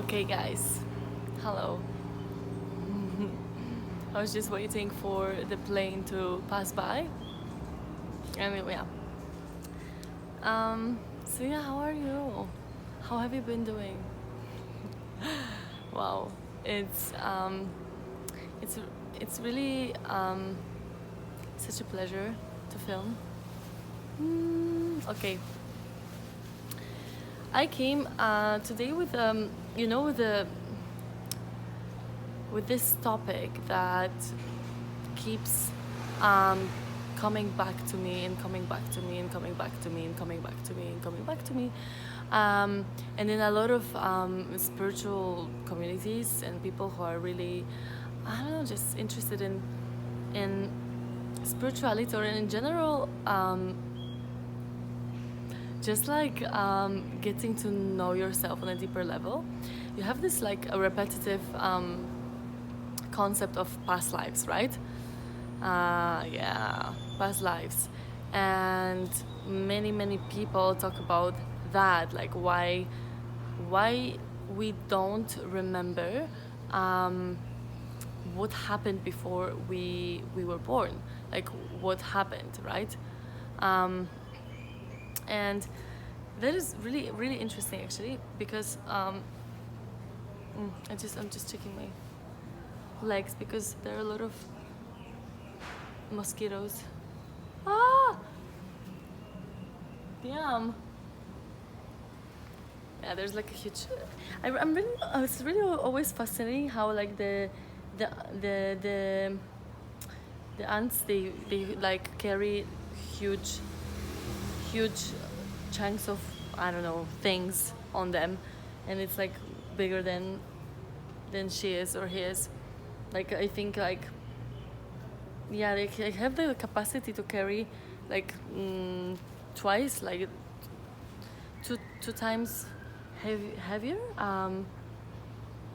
Okay, guys, hello. I was just waiting for the plane to pass by. Yeah. So yeah, how are you? How have you been doing? Wow, it's um, it's it's really such a pleasure to film. Okay, I came today with with the with this topic that keeps um, coming back to me and coming back to me and coming back to me and coming back to me and coming back to me. And in a lot of spiritual communities and people who are really, I don't know, just interested in spirituality or in general, just like getting to know yourself on a deeper level. You have this like a repetitive concept of past lives, right? Yeah, past lives. And many people talk about that, like why we don't remember what happened before we were born, like what happened, right? And that is really interesting actually, because I'm just checking my legs because there are a lot of mosquitoes. Ah, damn. Yeah, there's like a huge. I'm really. It's really always fascinating how like the the the the ants they like carry huge huge chunks of, I don't know, things on them, and it's like bigger than she is or he is. Like I think like, yeah, they have the capacity to carry like twice, like two times heavier. I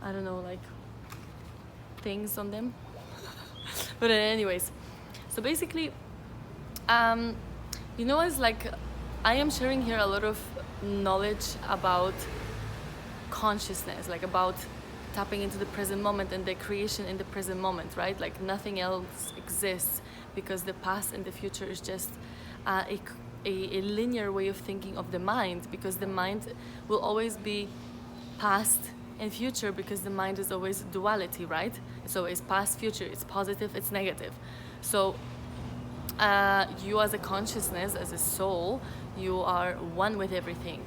don't know, like things on them. But anyways, so basically, it's like I am sharing here a lot of knowledge about consciousness, like about tapping into the present moment and the creation in the present moment, right? Like nothing else exists, because the past and the future is just a linear way of thinking of the mind, because the mind will always be past and future, because the mind is always duality, right? It's always past, future, it's positive, it's negative. So you as a consciousness, as a soul, you are one with everything.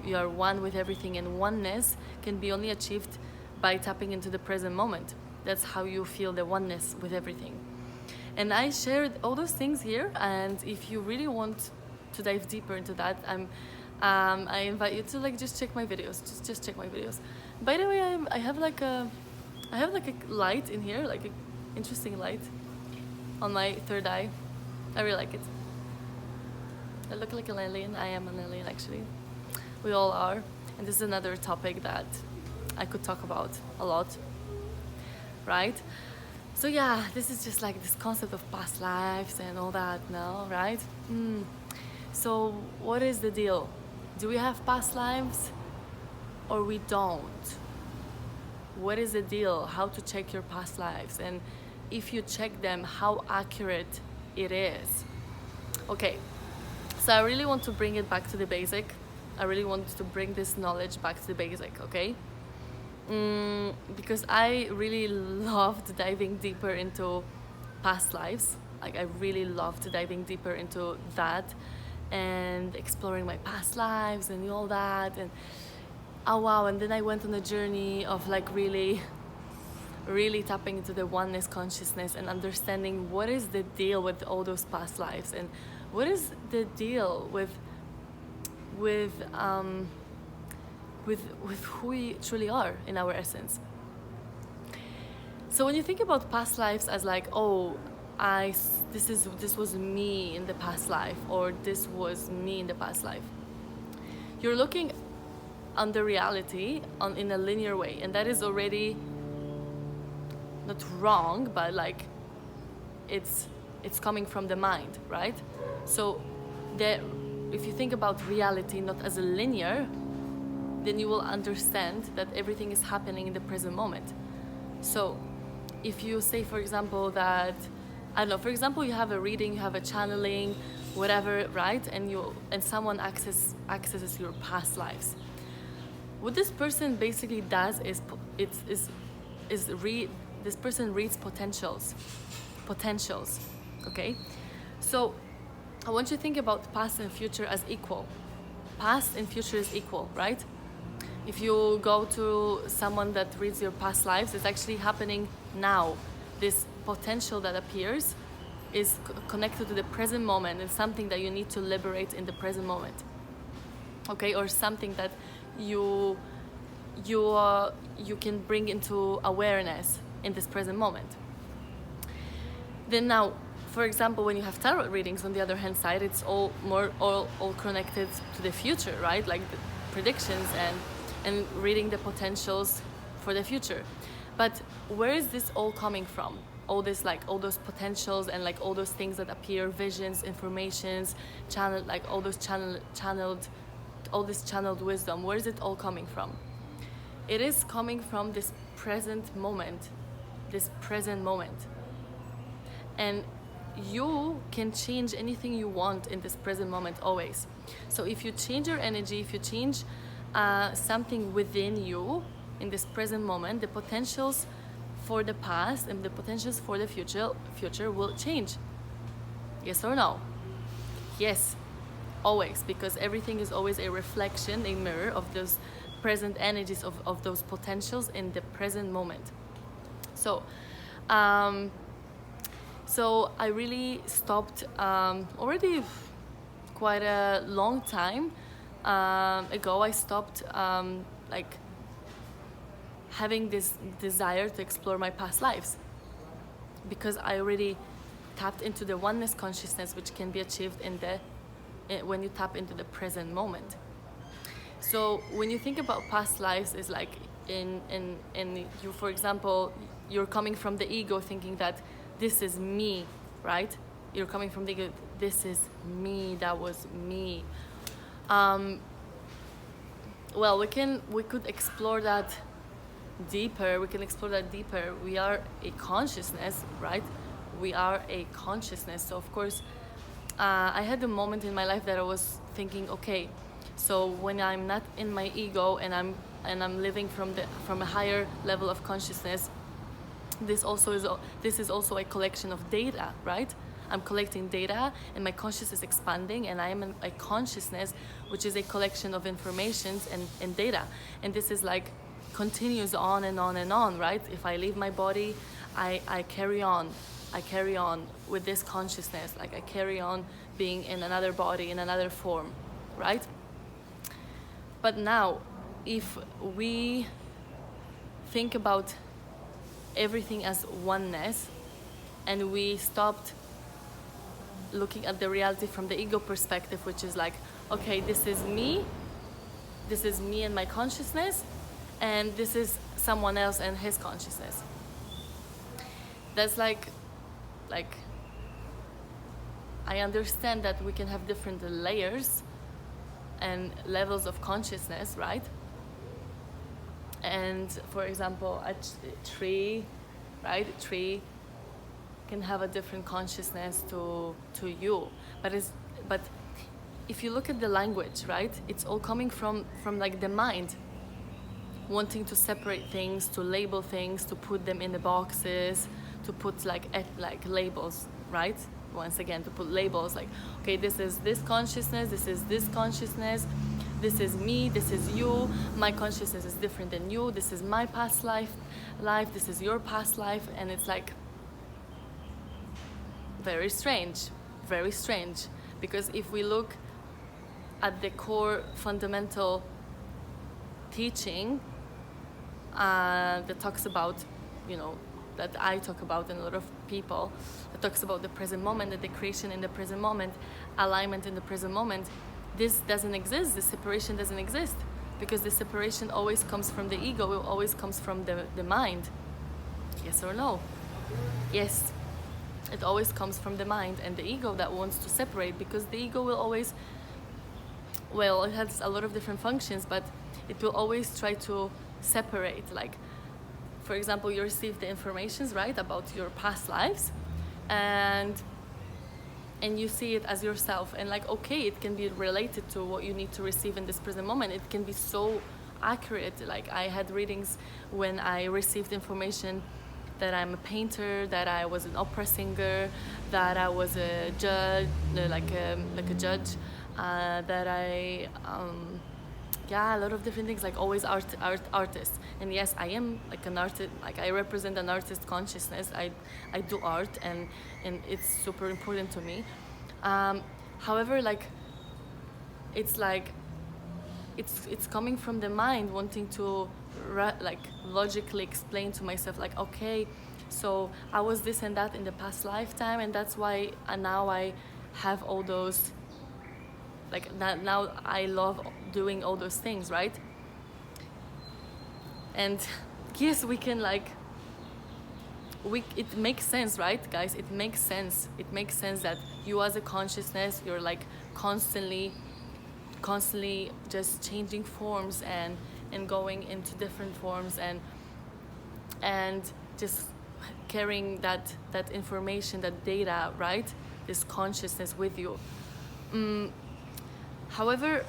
You are one with everything, and oneness can be only achieved by tapping into the present moment. That's how you feel the oneness with everything. And I shared all those things here, and if you really want to dive deeper into that, I invite you to like just check my videos. Just check my videos. By the way, I have like a light in here, like an interesting light on my third eye. I really like it. I look like an alien. I am an alien, actually. We all are. And this is another topic that I could talk about a lot, right? So yeah, this is just like this concept of past lives and all that now, right? So what is the deal? Do we have past lives or we don't? What is the deal? How to check your past lives? And if you check them, how accurate it is? Okay, so I really want to bring it back to the basic. I really want to bring this knowledge back to the basic, okay? Because I really loved diving deeper into past lives. Like I really loved diving deeper into that and exploring my past lives and all that. And oh wow, and then I went on a journey of like really tapping into the oneness consciousness and understanding what is the deal with all those past lives, and what is the deal with who we truly are in our essence. So when you think about past lives as like, oh, this was me in the past life, or this was me in the past life, you're looking on the reality in a linear way, and that is already not wrong, but like it's coming from the mind, right? So if you think about reality not as a linear, then you will understand that everything is happening in the present moment. So if you say, for example, that, I don't know, for example, you have a reading, you have a channeling, whatever, right? And someone accesses your past lives. What this person basically does is this person reads potentials, okay? So I want you to think about past and future as equal. Past and future is equal, right? If you go to someone that reads your past lives, it's actually happening now. This potential that appears is connected to the present moment and something that you need to liberate in the present moment, okay? Or something that you can bring into awareness in this present moment. Then now, for example, when you have tarot readings, on the other hand side, it's all connected to the future, right? Like the predictions and reading the potentials for the future. But where is this all coming from? All those potentials and like all those things that appear, visions, informations, channeled, like all this channeled wisdom. Where is it all coming from? It is coming from this present moment. And you can change anything you want in this present moment always. So if you change your energy, if you change something within you in this present moment, the potentials for the past and the potentials for the future will change. Yes or no? Yes, always, because everything is always a reflection, a mirror of those present energies of those potentials in the present moment. So I really stopped already quite a long time ago. I stopped like having this desire to explore my past lives, because I already tapped into the oneness consciousness, which can be achieved when you tap into the present moment. So when you think about past lives, is like in you, for example, you're coming from the ego thinking that this is me, right? You're coming from the ego, this is me, that was me. Well, we could explore that deeper. We are a consciousness, right? We are a consciousness. So of course, I had a moment in my life that I was thinking, okay, so when I'm not in my ego and I'm living from a higher level of consciousness, this is also a collection of data, right? I'm collecting data and my consciousness is expanding, and I am a consciousness which is a collection of informations and data, and this is like continues on and on and on, right? If I leave my body, I carry on with this consciousness, like I carry on being in another body, in another form, right? But now, if we think about everything as oneness, and we stopped looking at the reality from the ego perspective, which is like, okay, this is me and my consciousness, and this is someone else and his consciousness. That's like I understand that we can have different layers and levels of consciousness, right? And for example, a tree, right? A tree can have a different consciousness to you, but if you look at the language, right? It's all coming from like the mind, wanting to separate things, to label things, to put them in the boxes, to put like labels, right? Once again, to put labels like, okay, this is this consciousness, this is this consciousness, this is me, this is you, my consciousness is different than you, this is my past life, this is your past life, and it's like very strange, because if we look at the core fundamental teaching that talks about, that I talk about and a lot of people, that talks about the present moment, and the creation in the present moment, alignment in the present moment, this doesn't exist, the separation doesn't exist, because the separation always comes from the ego, it always comes from the mind. Yes or no? Yes, it always comes from the mind and the ego that wants to separate, because the ego will always, well, it has a lot of different functions, but it will always try to separate. Like, for example, you receive the informations, right, about your past lives, and you see it as yourself, and like, okay, it can be related to what you need to receive in this present moment. It can be so accurate. Like, I had readings when I received information that I'm a painter, that I was an opera singer, that I was a judge, like a judge, that I yeah, a lot of different things, like always artist. And yes, I am like an artist, like I represent an artist consciousness. I do art, and it's super important to me. However, like it's coming from the mind wanting to like logically explain to myself, like, okay, so I was this and that in the past lifetime, and that's why now I have all those, like that, now I love doing all those things, right? And yes, we can like, it makes sense, right, guys? It makes sense that you as a consciousness, you're like constantly just changing forms and going into different forms, and just carrying that information, that data, right, this consciousness with you. However,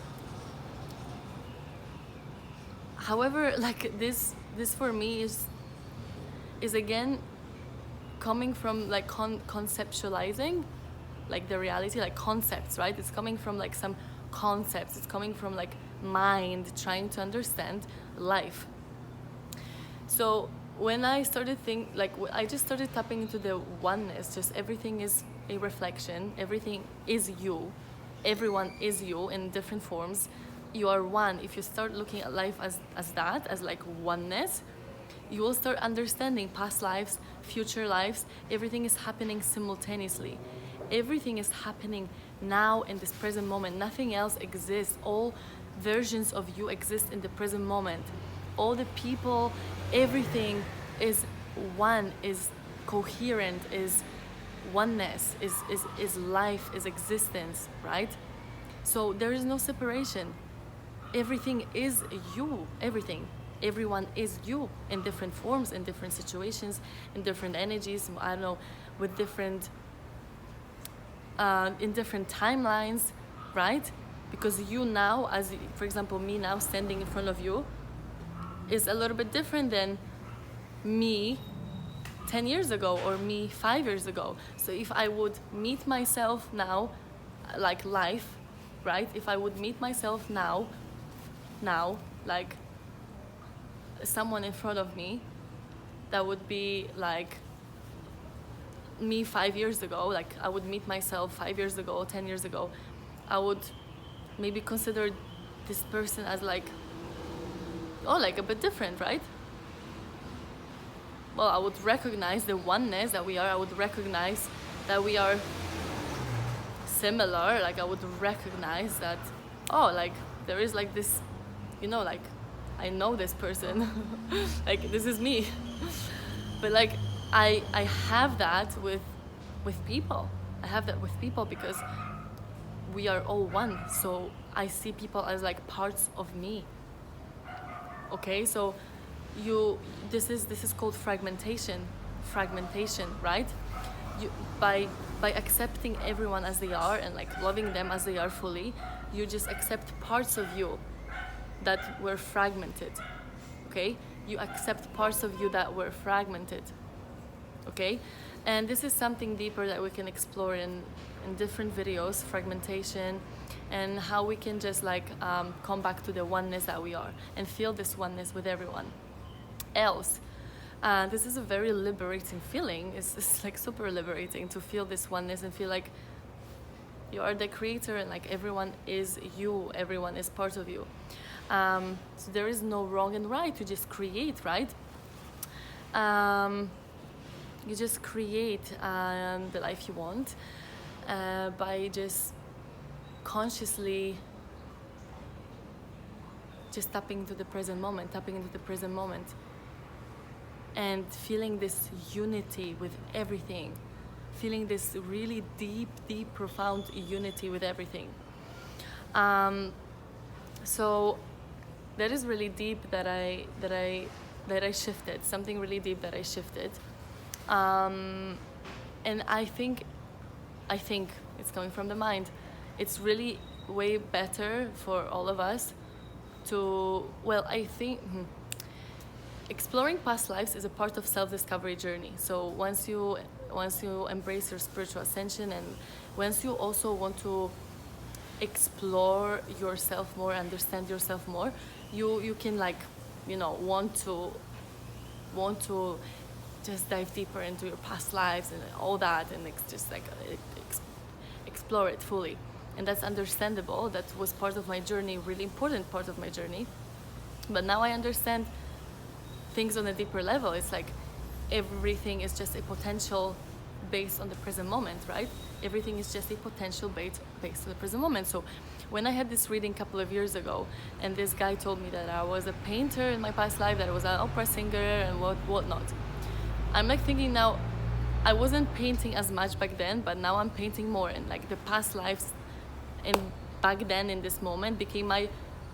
like this for me is again coming from like conceptualizing like the reality, like concepts, right? It's coming from like some concepts. It's coming from like mind trying to understand life. So when I started I just started tapping into the oneness. Just everything is a reflection. Everything is you. Everyone is you in different forms. You are one. If you start looking at life as that, as like oneness, you will start understanding past lives, future lives. Everything is happening simultaneously. Everything is happening now in this present moment. Nothing else exists. All versions of you exist in the present moment. All the people, everything is one, is coherent, is oneness, is life, is existence, right? So there is no separation. Everything is you. Everyone is you in different forms, in different situations, in different energies, I don't know, with different in different timelines, right? Because you now, as for example me now standing in front of you, is a little bit different than me 10 years ago or me 5 years ago. So if I would meet myself now, like life, right? If I would meet myself now, like someone in front of me, that would be like me 5 years ago. Like I would meet myself 5 years ago, 10 years ago. I would maybe consider this person as like, oh, like a bit different, right? Well, I would recognize the oneness that we are. I would recognize that we are similar. Like I would recognize that, oh, like there is like this, you know, like I know this person. Like this is me. But like I have that with people. I have that with people because we are all one. So I see people as like parts of me. Okay, so this is called fragmentation, right? You by accepting everyone as they are and like loving them as they are fully, you just accept parts of you that were fragmented. Okay, you accept parts of you that were fragmented. Okay, and this is something deeper that we can explore in different videos, fragmentation, and how we can just like come back to the oneness that we are and feel this oneness with everyone else. This is a very liberating feeling. It's like super liberating to feel this oneness and feel like you are the creator and like everyone is you, everyone is part of you. So there is no wrong and right. You just create, right? You just create the life you want by just consciously just tapping into the present moment, and feeling this unity with everything, feeling this really deep, profound unity with everything. So that is really deep that I shifted, something really deep that I shifted. And I think it's coming from the mind. It's really way better for all of us to, well, I think exploring past lives is a part of self-discovery journey. So once you embrace your spiritual ascension, and once you also want to explore yourself more, understand yourself more, you can, like, you know, want to just dive deeper into your past lives and all that, and just like explore it fully. And that's understandable. That was part of my journey, really important part of my journey. But now I understand things on a deeper level. It's like everything is just a potential based on the present moment, right? Everything is just a potential based on the present moment. So when I had this reading a couple of years ago, and this guy told me that I was a painter in my past life, that I was an opera singer and whatnot, I'm like thinking now, I wasn't painting as much back then, but now I'm painting more, and like the past lives and back then in this moment became my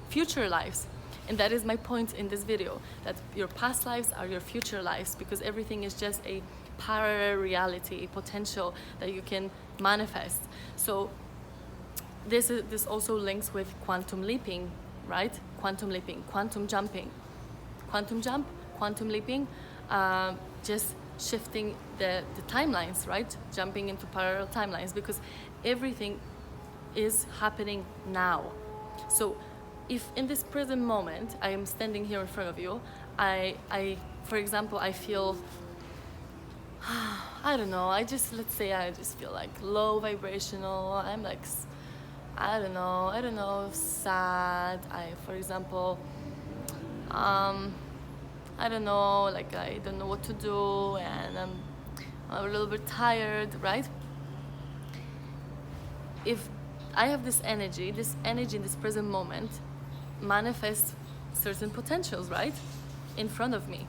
future lives. And that is my point in this video, that your past lives are your future lives, because everything is just a parallel reality, a potential that you can manifest. So this also links with quantum leaping, right? Quantum leaping, quantum jumping, quantum jump, quantum leaping, just shifting the timelines, right? Jumping into parallel timelines, because everything is happening now. So if in this present moment I am standing here in front of you, I for example, I feel I don't know, let's say I just feel like low vibrational, I'm like, I don't know, sad. For example, I don't know, like I don't know what to do, and I'm a little bit tired, right? If I have this energy in this present moment manifests certain potentials, right, in front of me.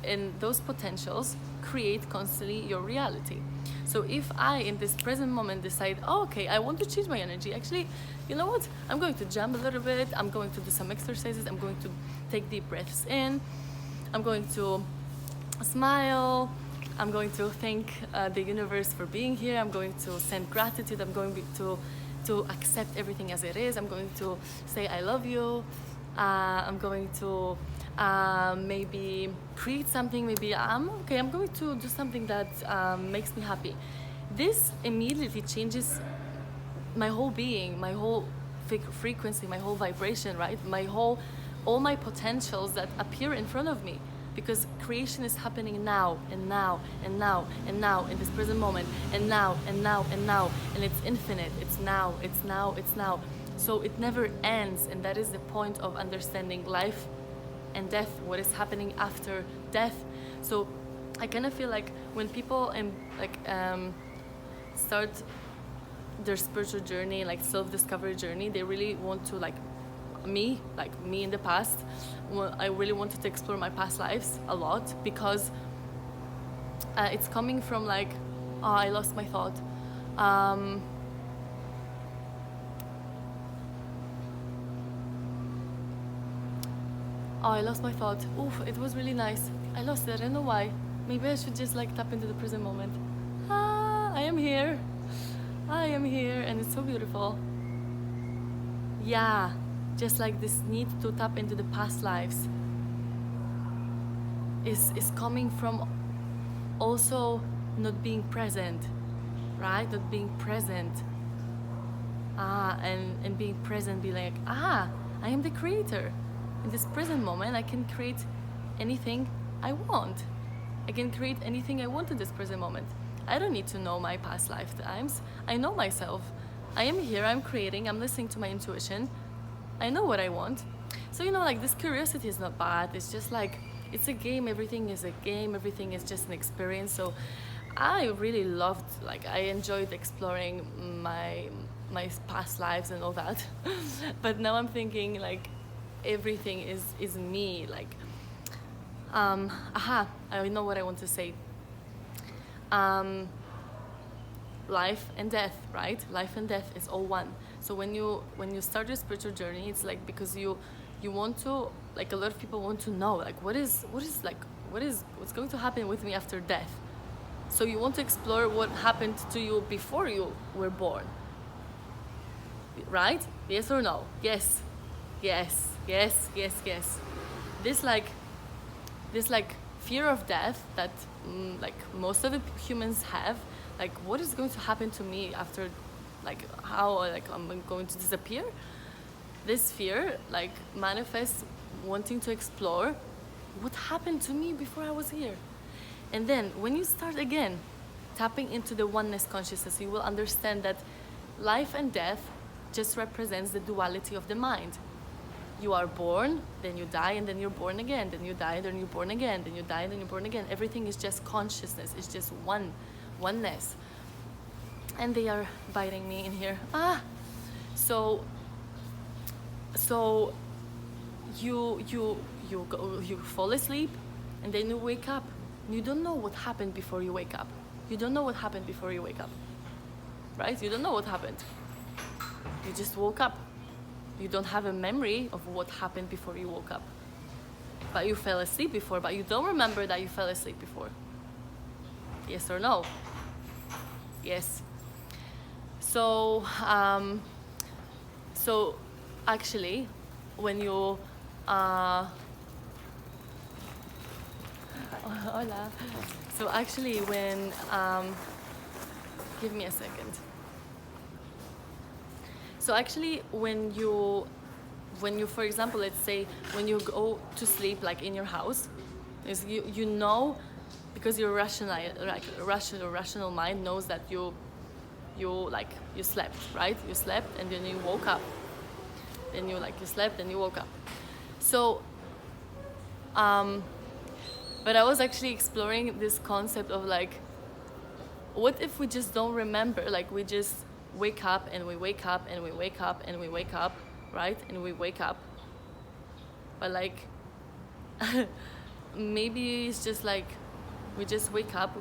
And those potentials create constantly your reality. So if I, in this present moment, decide, oh, okay, I want to change my energy, actually, you know what, I'm going to jump a little bit, I'm going to do some exercises, I'm going to take deep breaths in, I'm going to smile, I'm going to thank the universe for being here, I'm going to send gratitude, I'm going to accept everything as it is, I'm going to say I love you, I'm going to maybe create something, maybe I'm going to do something that makes me happy. This immediately changes my whole being, my whole frequency, my whole vibration, right? All my potentials that appear in front of me, because creation is happening now and now and now and now in this present moment, and now and now and now, and it's infinite. It's now, it's now, it's now. So it never ends, and that is the point of understanding life and death, what is happening after death. So I kind of feel like when people start their spiritual journey, like self-discovery journey, they really want to, like me in the past, I really wanted to explore my past lives a lot, because it's coming from like, oh, I lost my thought. Oh, I lost my thought. Oof, it was really nice. I lost it. I don't know why. Maybe I should just like tap into the present moment. I am here. I am here, and it's so beautiful. Yeah, just like this need to tap into the past lives is coming from also not being present, right? Not being present. And being present, be like, I am the creator. In this present moment, I can create anything I want. I can create anything I want in this present moment. I don't need to know my past lifetimes. I know myself. I am here, I'm creating, I'm listening to my intuition. I know what I want. So, you know, like this curiosity is not bad. It's just like, it's a game. Everything is a game. Everything is just an experience. So I really loved, like I enjoyed exploring my past lives and all that. But now I'm thinking like, everything is me, like I know what I want to say. Life and death, right? Life and death is all one. So when you start your spiritual journey, it's like because you you want to, like, a lot of people want to know, like, what's going to happen with me after death. So you want to explore what happened to you before you were born, right? Yes or no? Yes, yes, yes, yes, yes. This like fear of death that like most of the humans have, like, what is going to happen to me after, like, how, like, I'm going to disappear. This fear, like, manifests wanting to explore what happened to me before I was here. And then when you start again tapping into the oneness consciousness, you will understand that life and death just represents the duality of the mind. You are born, then you die, and then you're born again. Then you die, then you're born again. Then you die, then you're born again. Everything is just consciousness. It's just oneness. And they are biting me in here. So you fall asleep, and then you wake up. You don't know what happened before you wake up. You don't know what happened before you wake up, right? You don't know what happened. You just woke up. You don't have a memory of what happened before you woke up. But you fell asleep before, but you don't remember that you fell asleep before. Yes or no? Yes. So actually, when you hola. So actually, when give me a second. So actually, when you, for example, let's say when you go to sleep, like in your house, is you know, because your rational mind knows that you slept, right? You slept and then you woke up. Then you slept and you woke up. So, but I was actually exploring this concept of, like, what if we just don't remember? Like, we just wake up and we wake up and we wake up and we wake up, right? And we wake up. But, like, maybe it's just like we just wake up.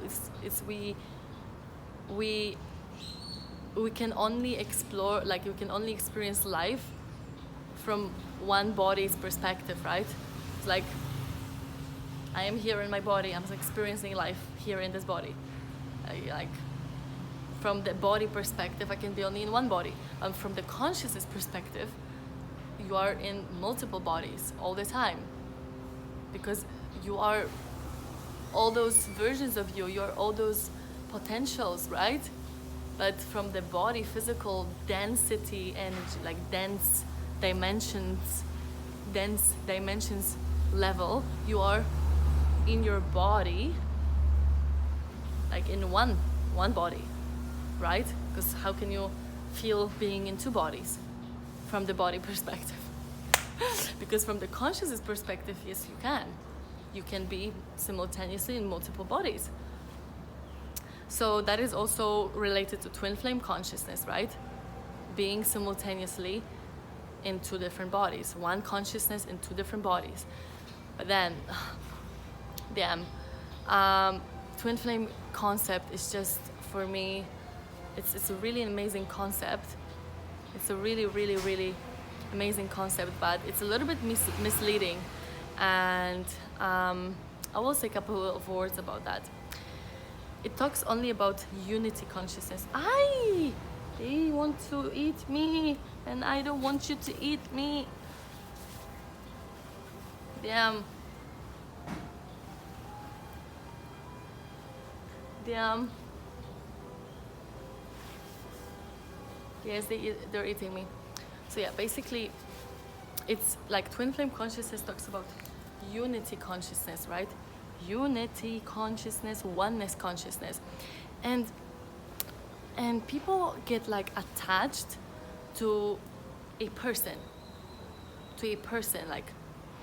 We can only explore, like, we can only experience life from one body's perspective, right? It's like I am here in my body. I'm experiencing life here in this body. Like, from the body perspective, I can be only in one body. From the consciousness perspective, you are in multiple bodies all the time, because you are all those versions of you. You're all those potentials, right? But from the body, physical density, energy, like dense dimensions level, you are in your body, like in one body, right? Because how can you feel being in two bodies from the body perspective? Because from the consciousness perspective, yes, you can. You can be simultaneously in multiple bodies. So that is also related to twin flame consciousness, right? Being simultaneously in two different bodies, one consciousness in two different bodies. But then, damn, twin flame concept is just, for me, it's a really amazing concept. It's a really, really, really amazing concept, but it's a little bit misleading. And I will say a couple of words about that. It talks only about unity consciousness. They want to eat me, and I don't want you to eat me. Damn. Yes, they're eating me. So yeah, basically, it's like twin flame consciousness talks about unity consciousness, right? Unity consciousness, oneness consciousness, and people get, like, attached to a person, like,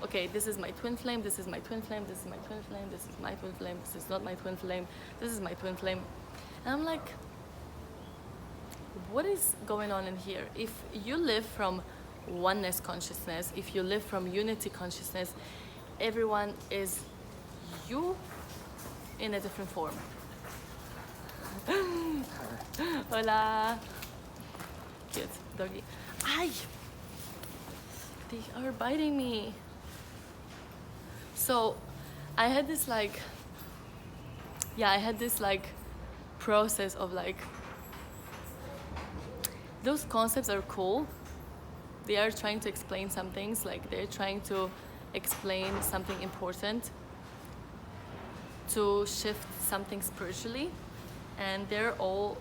okay, this is my twin flame, this is my twin flame, this is my twin flame, this is my twin flame, this is not my twin flame, this is my twin flame. And I'm like, what is going on in here? If you live from oneness consciousness, if you live from unity consciousness, everyone is you in a different form. Hola. Cute doggy. Ay. They are biting me. So I had this like, yeah, I had this like process of like, those concepts are cool. They are trying to explain some things, like they're trying to explain something important, to shift something spiritually, and they're all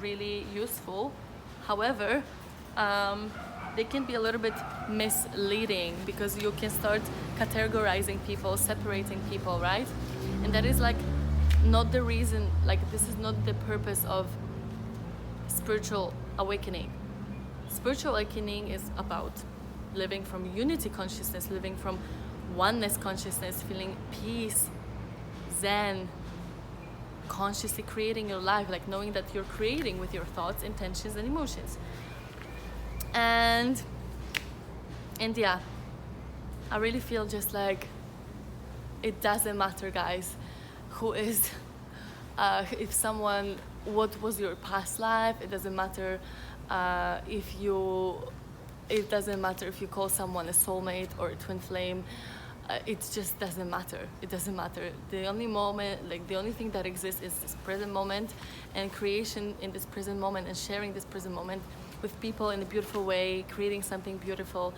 really useful. However, they can be a little bit misleading because you can start categorizing people, separating people, right? And that is like not the reason, like this is not the purpose of spiritual awakening. Spiritual awakening is about living from unity consciousness, living from oneness consciousness, feeling peace, zen, consciously creating your life, like knowing that you're creating with your thoughts, intentions, and emotions. And yeah, I really feel just like it doesn't matter, guys, who is, if someone, what was your past life. It doesn't matter it doesn't matter if you call someone a soulmate or a twin flame. It just doesn't matter. It doesn't matter. The only moment, like the only thing that exists is this present moment, and creation in this present moment, and sharing this present moment with people in a beautiful way, creating something beautiful.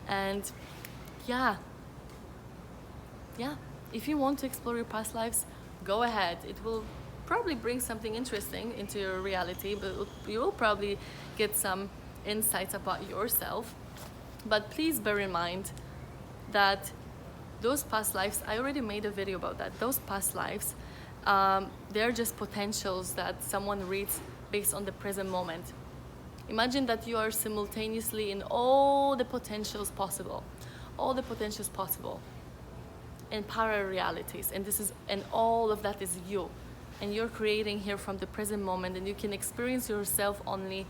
And yeah, if you want to explore your past lives, go ahead. It will probably bring something interesting into your reality, but you will probably get some insights about yourself. But please bear in mind that those past lives, I already made a video about that. Those past lives, they're just potentials that someone reads based on the present moment. Imagine that you are simultaneously in all the potentials possible, in parallel realities, and all of that is you, and you're creating here from the present moment, and you can experience yourself only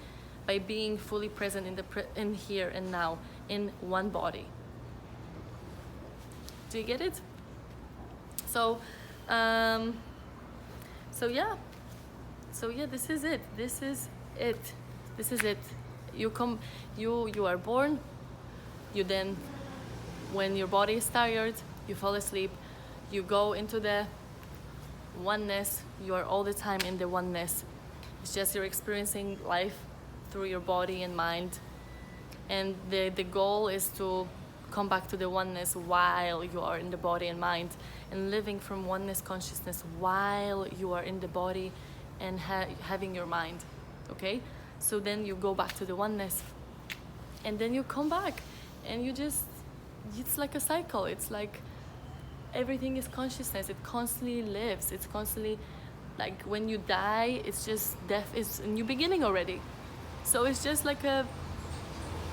by being fully present in here and now, in one body. Do you get it? So yeah, this is it. You are born, you then, when your body is tired, you fall asleep, you go into the oneness. You are all the time in the oneness. It's just you're experiencing life through your body and mind, and the goal is to come back to the oneness while you are in the body and mind, and living from oneness consciousness while you are in the body and having your mind. Okay, so then you go back to the oneness, and then you come back, and it's like a cycle. It's like everything is consciousness. It constantly lives. It's constantly, like when you die, it's just death is a new beginning already. So it's just like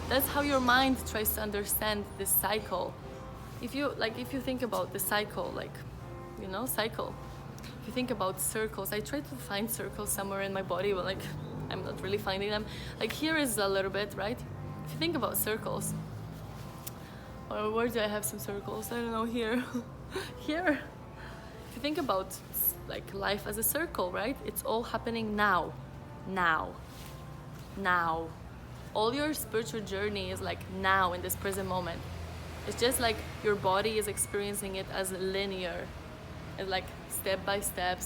that's how your mind tries to understand this cycle. If you think about the cycle, cycle. If you think about circles, I try to find circles somewhere in my body, but I'm not really finding them. Like here is a little bit, right? If you think about circles, or where do I have some circles? I don't know, here. Here. If you think about like life as a circle, right? It's all happening now. All your spiritual journey is like now, in this present moment. It's just like your body is experiencing it as linear. It's like step by step,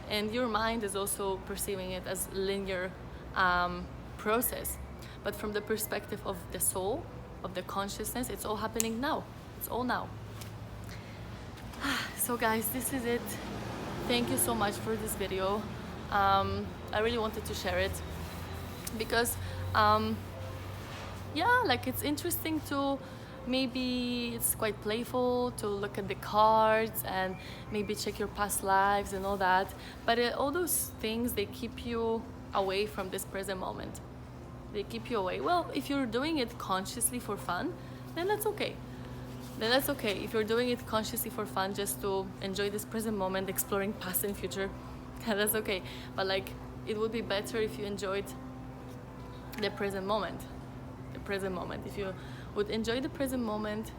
and your mind is also perceiving it as linear process. But from the perspective of the soul, of the consciousness, it's all happening now. It's all now. So guys, this is it. Thank you so much for this video. I really wanted to share it because it's interesting to, maybe it's quite playful to look at the cards and maybe check your past lives and all that, but all those things, they keep you away from this present moment. They keep you away. Well, if you're doing it consciously for fun, then that's okay. If you're doing it consciously for fun, just to enjoy this present moment, exploring past and future, that's okay. But it would be better if you enjoyed the present moment. If you would enjoy the present moment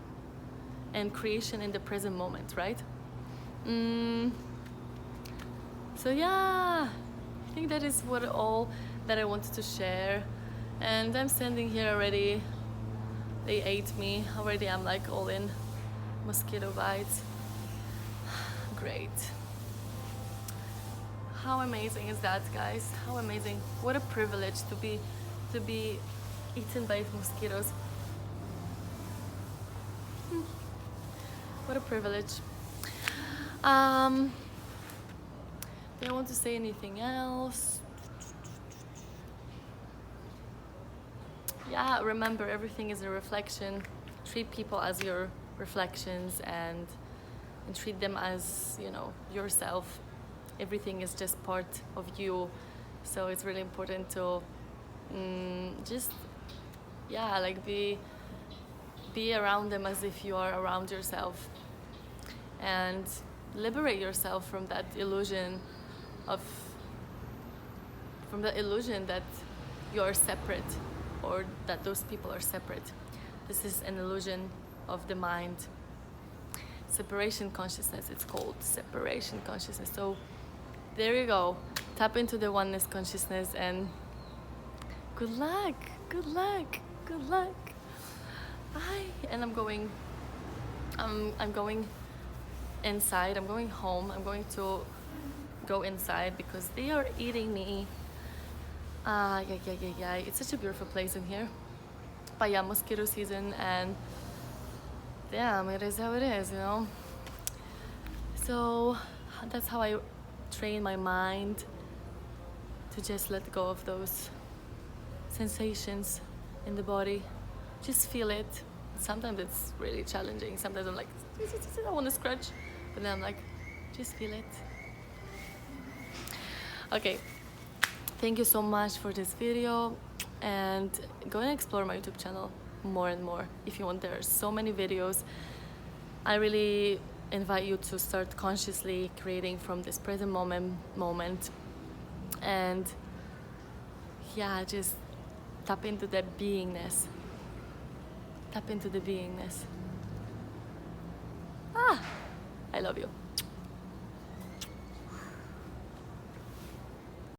and creation in the present moment, right? So yeah, I think that is all that I wanted to share. And I'm standing here already They ate me. Already I'm like all in mosquito bites. Great. How amazing is that, guys? How amazing. What a privilege to be eaten by mosquitoes. What a privilege. Do I want to say anything else? Yeah, remember, everything is a reflection. Treat people as your reflections, and treat them as, you know, yourself. Everything is just part of you, so it's really important to just, yeah, like be around them as if you are around yourself, and liberate yourself from that illusion that you are separate, or that those people are separate. This is an illusion of the mind. Separation consciousness, it's called separation consciousness. So there you go. Tap into the oneness consciousness, and good luck, good luck, good luck. Bye. And I'm going inside. I'm going home. I'm going to go inside because they are eating me. Yeah. It's such a beautiful place in here. But yeah, mosquito season, and damn, it is how it is, you know. So that's how I train my mind to just let go of those sensations in the body. Just feel it. Sometimes it's really challenging. Sometimes I'm like, I want to scratch, but then I'm like, just feel it. Okay, thank you so much for this video, and go and explore my YouTube channel more and more if you want. There are so many videos. I really invite you to start consciously creating from this present moment, and yeah, just tap into that beingness. Tap into the beingness. I love you.